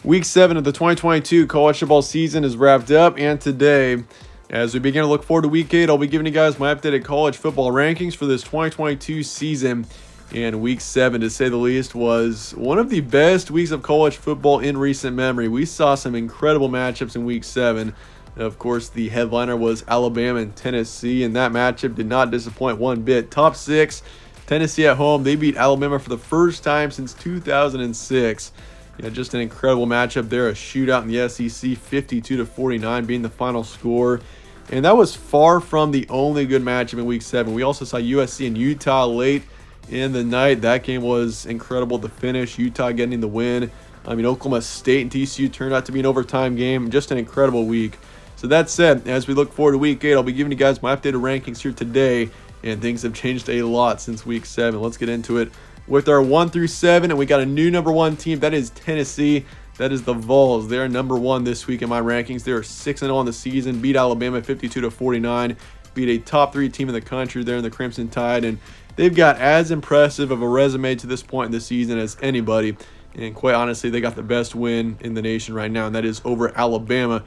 Week 7 of the 2022 college football season is wrapped up, and today, as we begin to look forward to Week 8, I'll be giving you guys my updated college football rankings for this 2022 season. And Week 7, to say the least, was one of the best weeks of college football in recent memory. We saw some incredible matchups in Week 7. Of course, the headliner was Alabama and Tennessee, and that matchup did not disappoint one bit. Top 6, Tennessee at home. They beat Alabama for the first time since 2006. Yeah, just an incredible matchup there. A shootout in the SEC, 52-49 being the final score. And that was far from the only good matchup in Week 7. We also saw USC and Utah late in the night. That game was incredible to finish. Utah getting the win. Oklahoma State and TCU turned out to be an overtime game. Just an incredible week. So that said, as we look forward to Week 8, I'll be giving you guys my updated rankings here today. And things have changed a lot since Week 7. Let's get into it with our 1 through 7, and we got a new number 1 team. That is Tennessee. That is the Vols. They're number 1 this week in my rankings. They're 6-0 on the season. Beat Alabama 52-49. Beat a top 3 team in the country there in the Crimson Tide, and they've got as impressive of a resume to this point in the season as anybody. And quite honestly, they got the best win in the nation right now, and that is over Alabama,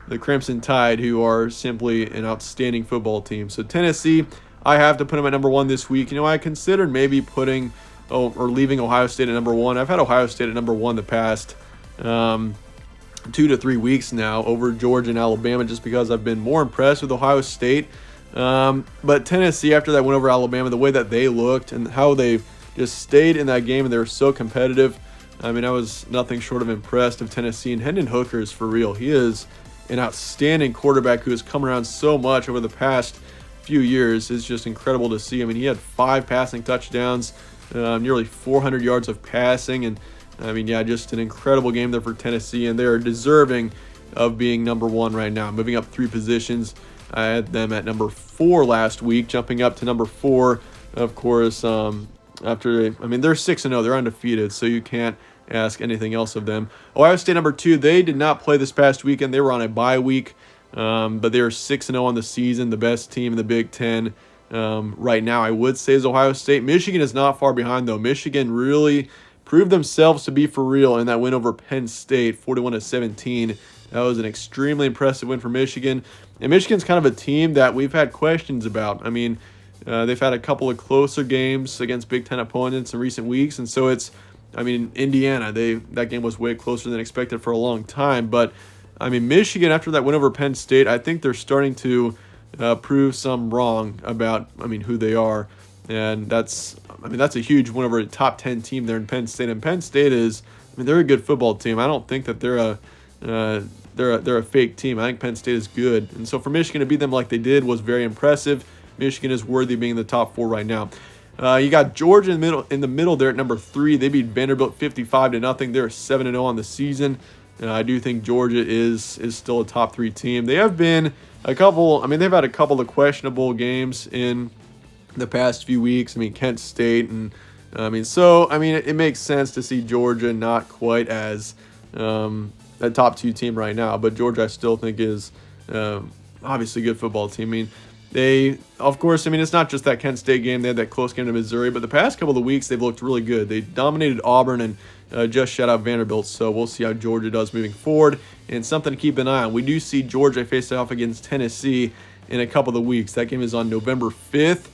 the Crimson Tide, who are simply an outstanding football team. So Tennessee, I have to put them at number 1 this week. I considered maybe leaving Ohio State at number 1. I've had Ohio State at number 1 the past 2 to 3 weeks now over Georgia and Alabama, just because I've been more impressed with Ohio State. But Tennessee, after that win over Alabama, the way that they looked and how they just stayed in that game and they were so competitive, I was nothing short of impressed of Tennessee. And Hendon Hooker is for real. He is an outstanding quarterback who has come around so much over the past few years. It's just incredible to see. He had 5 passing touchdowns, nearly 400 yards of passing, and just an incredible game there for Tennessee, and they are deserving of being number 1 right now. Moving up 3 positions, I had them at number 4 last week, jumping up to number 4, of course, after, they're 6-0, they're undefeated, so you can't ask anything else of them. Ohio State number 2, they did not play this past weekend, they were on a bye week, but they are 6-0 on the season, the best team in the Big Ten. Right now, I would say, is Ohio State. Michigan is not far behind, though. Michigan really proved themselves to be for real in that win over Penn State, 41-17. That was an extremely impressive win for Michigan. And Michigan's kind of a team that we've had questions about. They've had a couple of closer games against Big Ten opponents in recent weeks, and so it's, Indiana, that game was way closer than expected for a long time. But, Michigan, after that win over Penn State, I think they're starting to prove some wrong about who they are, and that's a huge win over a top 10 team there in Penn State. And Penn State is they're a good football team. I don't think that they're a fake team. I think Penn State is good, and so for Michigan to beat them like they did was very impressive. Michigan is worthy of being in the top 4 right now. You got Georgia in the middle there at number 3. They beat Vanderbilt 55-0. They're 7-0 on the season. I do think Georgia is still a top 3 team. They have been they've had a couple of questionable games in the past few weeks. Kent State, and it makes sense to see Georgia not quite as a top 2 team right now, but Georgia I still think is obviously a good football team. It's not just that Kent State game. They had that close game to Missouri, but the past couple of weeks they've looked really good. They dominated Auburn and just shut out Vanderbilt, so we'll see how Georgia does moving forward. And something to keep an eye on, we do see Georgia face off against Tennessee in a couple of weeks. That game is on November 5th.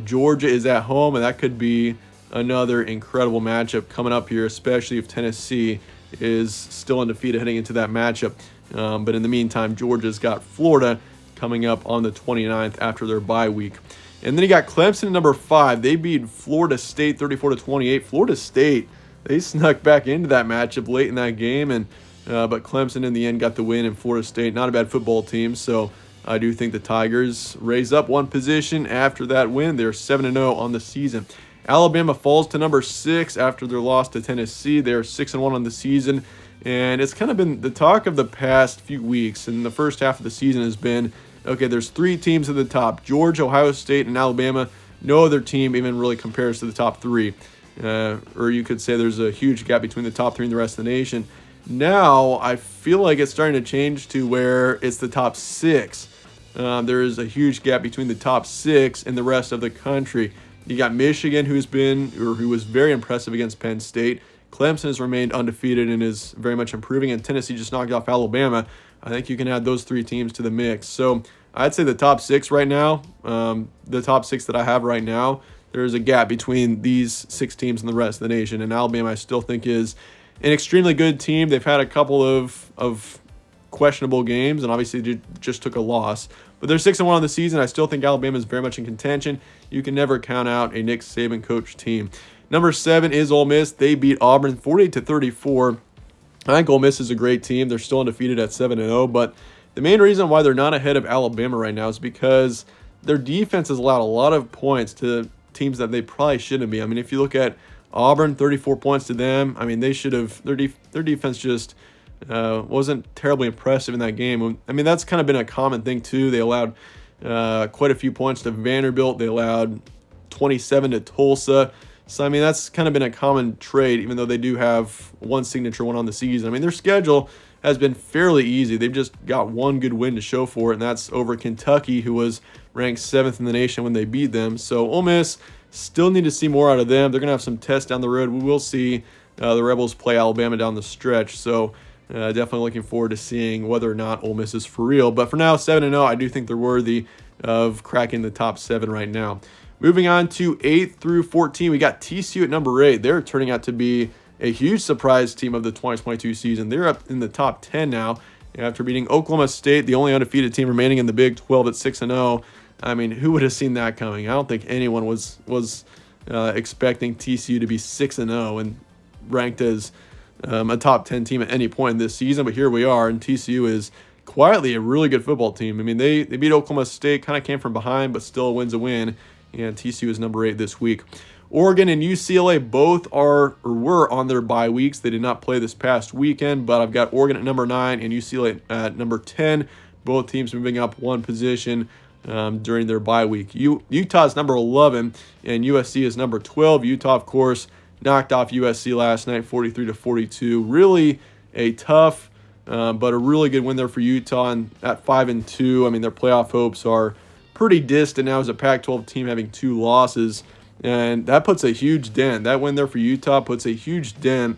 Georgia is at home, and that could be another incredible matchup coming up here, especially if Tennessee is still undefeated heading into that matchup. But in the meantime, Georgia's got Florida coming up on the 29th after their bye week. And then you got Clemson at number 5. They beat Florida State 34-28. Florida State, they snuck back into that matchup late in that game, and but Clemson in the end got the win, and Florida State, not a bad football team, so I do think the Tigers raise up 1 position after that win. They're 7-0 on the season. Alabama falls to number 6 after their loss to Tennessee. They're 6-1 on the season, and it's kind of been the talk of the past few weeks, and the first half of the season has been, okay, there's 3 teams at the top, Georgia, Ohio State, and Alabama. No other team even really compares to the top 3. Or you could say there's a huge gap between the top 3 and the rest of the nation. Now, I feel like it's starting to change to where it's the top 6. There is a huge gap between the top 6 and the rest of the country. You got Michigan, who was very impressive against Penn State. Clemson has remained undefeated and is very much improving, and Tennessee just knocked off Alabama. I think you can add those 3 teams to the mix. So I'd say the top 6 right now, the top 6 that I have right now, there's a gap between these 6 teams and the rest of the nation. And Alabama, I still think, is an extremely good team. They've had a couple of questionable games, and obviously just took a loss. But they're 6-1 on the season. I still think Alabama is very much in contention. You can never count out a Nick Saban coach team. Number 7 is Ole Miss. They beat Auburn 48-34. I think Ole Miss is a great team. They're still undefeated at 7-0, but the main reason why they're not ahead of Alabama right now is because their defense has allowed a lot of points to teams that they probably shouldn't be. I mean, if you look at Auburn, 34 points to them. I mean, they should have their defense just wasn't terribly impressive in that game. I mean, that's kind of been a common thing too. They allowed quite a few points to Vanderbilt. They allowed 27 to Tulsa. So, I mean, that's kind of been a common trait, even though they do have one signature one on the season. I mean, their schedule has been fairly easy. They've just got one good win to show for it, and that's over Kentucky, who was ranked 7th in the nation when they beat them. So, Ole Miss still need to see more out of them. They're going to have some tests down the road. We will see the Rebels play Alabama down the stretch. So, definitely looking forward to seeing whether or not Ole Miss is for real. But for now, 7-0, I do think they're worthy of cracking the top 7 right now. Moving on to 8 through 14, we got TCU at number 8. They're turning out to be a huge surprise team of the 2022 season. They're up in the top 10 now after beating Oklahoma State, the only undefeated team remaining in the Big 12 at 6-0. I mean, who would have seen that coming? I don't think anyone was expecting TCU to be 6-0 and ranked as a top 10 team at any point in this season. But here we are, and TCU is quietly a really good football team. I mean, they beat Oklahoma State, kind of came from behind, but still a win's a win. And TCU is number 8 this week. Oregon and UCLA both were on their bye weeks. They did not play this past weekend, but I've got Oregon at number 9 and UCLA at number 10. Both teams moving up one position during their bye week. Utah is number 11 and USC is number 12. Utah, of course, knocked off USC last night, 43-42. Really a tough, but a really good win there for Utah. And at 5-2, I mean, their playoff hopes are pretty distant now as a Pac-12 team having 2 losses, and that puts a huge dent. That win there for Utah puts a huge dent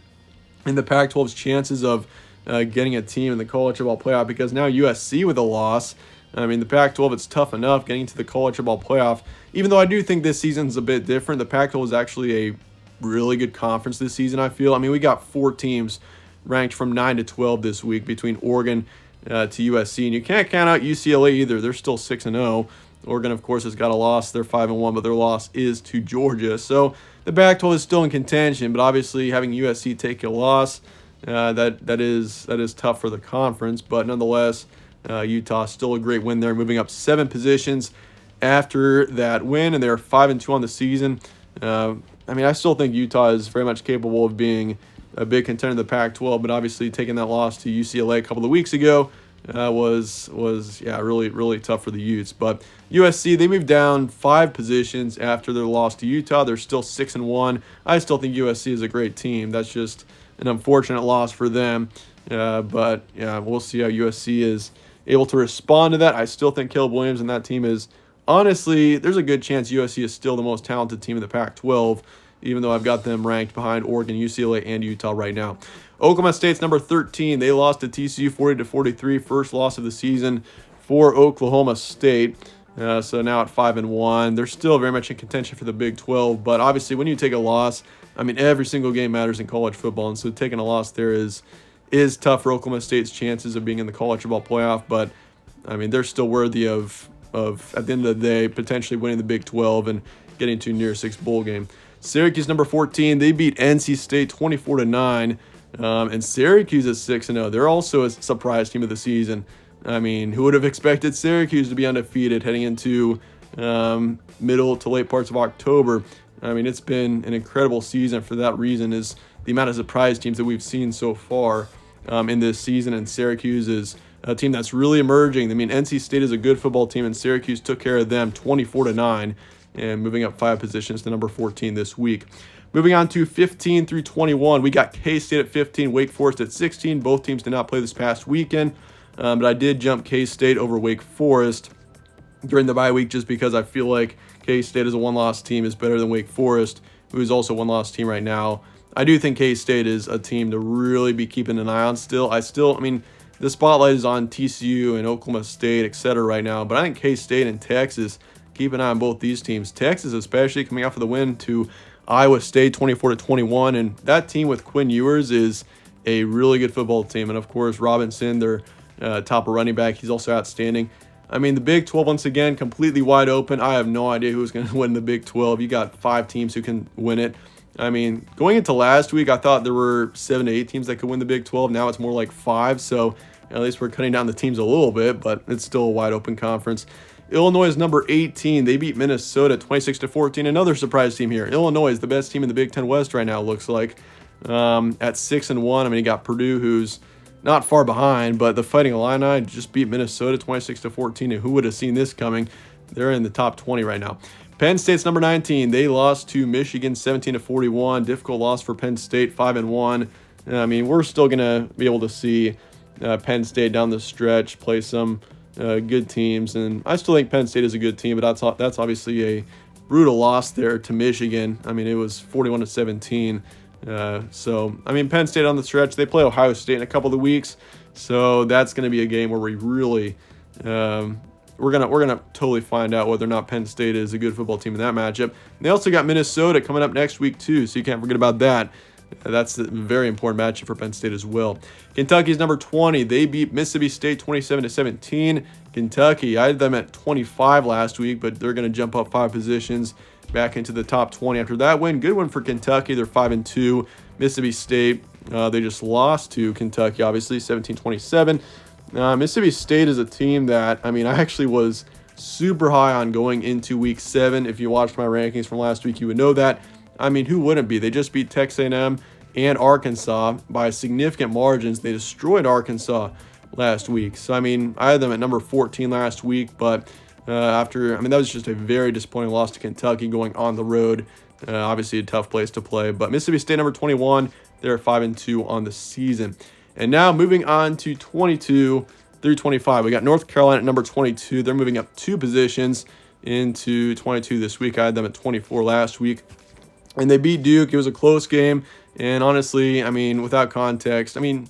in the Pac-12's chances of getting a team in the college football playoff, because now USC with a loss, I mean, the Pac-12, it's tough enough getting to the college football playoff. Even though I do think this season's a bit different, the Pac-12 is actually a really good conference this season, I feel. I mean, we got 4 teams ranked from 9 to 12 this week between Oregon to USC, and you can't count out UCLA either. They're still 6-0. Oregon, of course, has got a loss. They're 5-1, but their loss is to Georgia. So the Pac-12 is still in contention, but obviously having USC take a loss, that is tough for the conference. But nonetheless, Utah still a great win there, moving up 7 positions after that win, and they're 5-2 on the season. I mean, I still think Utah is very much capable of being a big contender in the Pac-12, but obviously taking that loss to UCLA a couple of weeks ago was really tough for the Utes. But USC, they moved down 5 positions after their loss to Utah. They're still 6-1. I still think USC is a great team. That's just an unfortunate loss for them. But yeah, we'll see how USC is able to respond to that. I still think Caleb Williams and that team is, honestly, there's a good chance USC is still the most talented team in the Pac-12, even though I've got them ranked behind Oregon, UCLA, and Utah right now. Oklahoma State's number 13. They lost to TCU 40-43, first loss of the season for Oklahoma State. So now at 5-1, they're still very much in contention for the Big 12. But obviously, when you take a loss, I mean, every single game matters in college football, and so taking a loss there is tough for Oklahoma State's chances of being in the college football playoff. But I mean, they're still worthy of at the end of the day potentially winning the Big 12 and getting to a near 6 bowl game. Syracuse number 14. They beat NC State 24-9. And Syracuse is 6-0. They're also a surprise team of the season. I mean, who would have expected Syracuse to be undefeated heading into middle to late parts of October? I mean, it's been an incredible season for that reason, is the amount of surprise teams that we've seen so far in this season. And Syracuse is a team that's really emerging. I mean, NC State is a good football team, and Syracuse took care of them 24-9 and moving up 5 positions to number 14 this week. Moving on to 15 through 21, we got K-State at 15, Wake Forest at 16. Both teams did not play this past weekend, but I did jump K-State over Wake Forest during the bye week just because I feel like K-State as a one-loss team is better than Wake Forest, who is also a one-loss team right now I do think K-State is a team to really be keeping an eye on still. I mean, the spotlight is on TCU and Oklahoma State, etc. right now, but I think K-State and Texas, keep an eye on both these teams. Texas especially coming off of the win to Iowa State 24-21, and that team with Quinn Ewers is a really good football team. And of course, Robinson, their top running back, he's also outstanding. I mean, the Big 12, once again, completely wide open. I have no idea who's going to win the Big 12. You got 5 teams who can win it. I mean, going into last week, I thought there were 7 to 8 teams that could win the Big 12. Now it's more like 5, so at least we're cutting down the teams a little bit, but it's still a wide open conference. Illinois is number 18. They beat Minnesota 26-14. Another surprise team here. Illinois is the best team in the Big 10 West right now, it looks like, at 6-1. I mean, you got Purdue, who's not far behind, but the Fighting Illini just beat Minnesota 26-14, and who would have seen this coming? They're in the top 20 right now. Penn State's number 19. They lost to Michigan 17-41. Difficult loss for Penn State, 5-1. I mean, we're still going to be able to see Penn State down the stretch play some good teams, and I still think Penn State is a good team, but that's obviously a brutal loss there to Michigan. I mean, it was 41-17. So, I mean, Penn State on the stretch, they play Ohio State in a couple of weeks, so that's going to be a game where we really, we're gonna totally find out whether or not Penn State is a good football team in that matchup. And they also got Minnesota coming up next week too, so you can't forget about that. That's a very important matchup for Penn State as well. Kentucky's number 20. They beat Mississippi State 27-17. Kentucky, I had them at 25 last week, but they're going to jump up 5 positions back into the top 20 after that win. Good one for Kentucky. They're 5-2. Mississippi State, they just lost to Kentucky, obviously, 17-27. Mississippi State is a team that, I mean, I actually was super high on going into week 7. If you watched my rankings from last week, you would know that. I mean, who wouldn't be? They just beat Texas A&M and Arkansas by significant margins. They destroyed Arkansas last week. So, I mean, I had them at number 14 last week, but that was just a very disappointing loss to Kentucky going on the road. Obviously a tough place to play, but Mississippi State number 21, they're 5-2 on the season. And now moving on to 22 through 25. We got North Carolina at number 22. They're moving up 2 positions into 22 this week. I had them at 24 last week. And they beat Duke. It was a close game. And honestly, I mean, without context, I mean,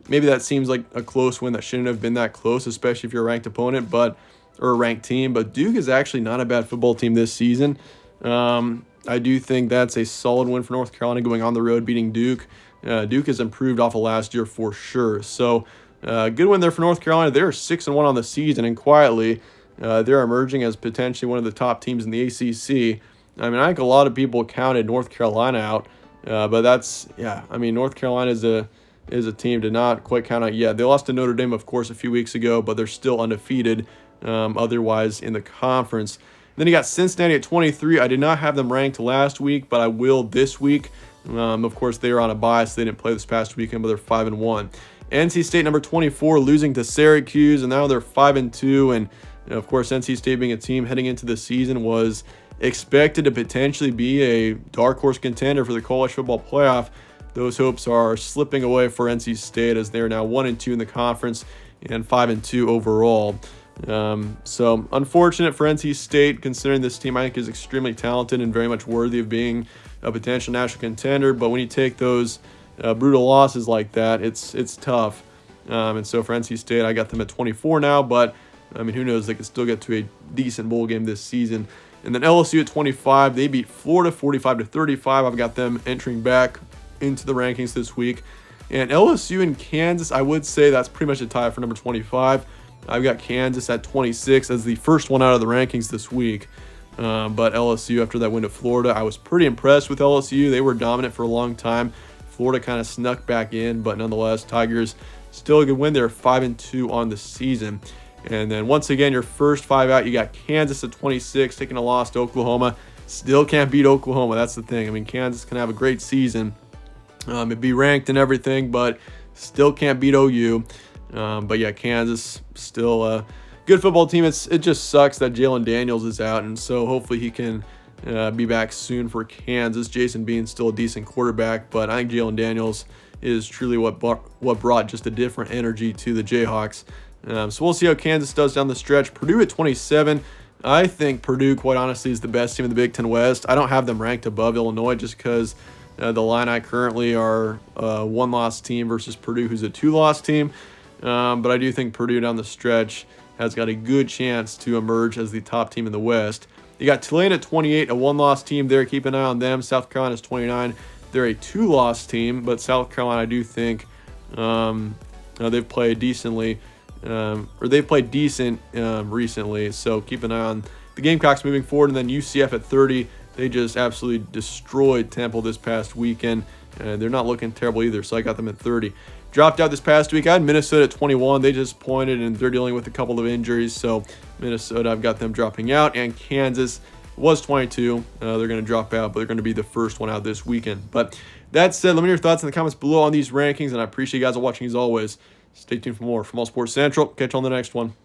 maybe that seems like a close win that shouldn't have been that close, especially if you're a ranked opponent, or a ranked team. But Duke is actually not a bad football team this season. I do think that's a solid win for North Carolina going on the road, beating Duke. Duke has improved off of last year for sure. So, good win there for North Carolina. They're 6-1 on the season, and quietly, they're emerging as potentially one of the top teams in the ACC. I mean, I think a lot of people counted North Carolina out, but North Carolina is a team to not quite count out yet. They lost to Notre Dame, of course, a few weeks ago, but they're still undefeated otherwise in the conference. Then you got Cincinnati at 23. I did not have them ranked last week, but I will this week. Of course, they are on a bye, so they didn't play this past weekend, but they're 5-1. NC State number 24, losing to Syracuse, and now they're 5-2. And of course, NC State being a team heading into the season was expected to potentially be a dark horse contender for the college football playoff. Those hopes are slipping away for NC State as they are now 1-2 in the conference and 5-2 overall. So unfortunate for NC State, considering this team I think is extremely talented and very much worthy of being a potential national contender. But when you take those brutal losses like that, it's tough. And so for NC State, I got them at 24 now, but I mean, who knows? They could still get to a decent bowl game this season. And then LSU at 25, they beat Florida 45-35. I've got them entering back into the rankings this week. And LSU and Kansas, I would say that's pretty much a tie for number 25. I've got Kansas at 26 as the first one out of the rankings this week. But LSU, after that win to Florida, I was pretty impressed with LSU. They were dominant for a long time. Florida kind of snuck back in, but nonetheless, Tigers still a good win. They're 5-2 on the season. And then once again, your first 5 out, you got Kansas at 26, taking a loss to Oklahoma. Still can't beat Oklahoma. That's the thing. I mean, Kansas can have a great season. It'd be ranked and everything, but still can't beat OU. But yeah, Kansas still a good football team. It just sucks that Jalen Daniels is out, and so hopefully he can be back soon for Kansas. Jason Bean's still a decent quarterback, but I think Jalen Daniels is truly what brought just a different energy to the Jayhawks. So we'll see how Kansas does down the stretch. Purdue at 27. I think Purdue, quite honestly, is the best team in the Big Ten West. I don't have them ranked above Illinois just because The Illini currently are a one-loss team versus Purdue, who's a two-loss team. But I do think Purdue down the stretch has got a good chance to emerge as the top team in the West. You got Tulane at 28, a one-loss team there. Keep an eye on them. South Carolina is 29. They're a two-loss team, but South Carolina, I do think they've played decently, or they've played decent recently. So keep an eye on the Gamecocks moving forward. And then UCF at 30. They just absolutely destroyed Temple this past weekend, and they're not looking terrible either, so I got them at 30. Dropped out this past week. I had Minnesota at 21. They just disappointed, and they're dealing with a couple of injuries, so Minnesota, I've got them dropping out. And Kansas was 22. They're going to drop out, but they're going to be the first one out this weekend. But that said, let me know your thoughts in the comments below on these rankings, and I appreciate you guys watching as always. Stay tuned for more from All Sports Central. Catch you on the next one.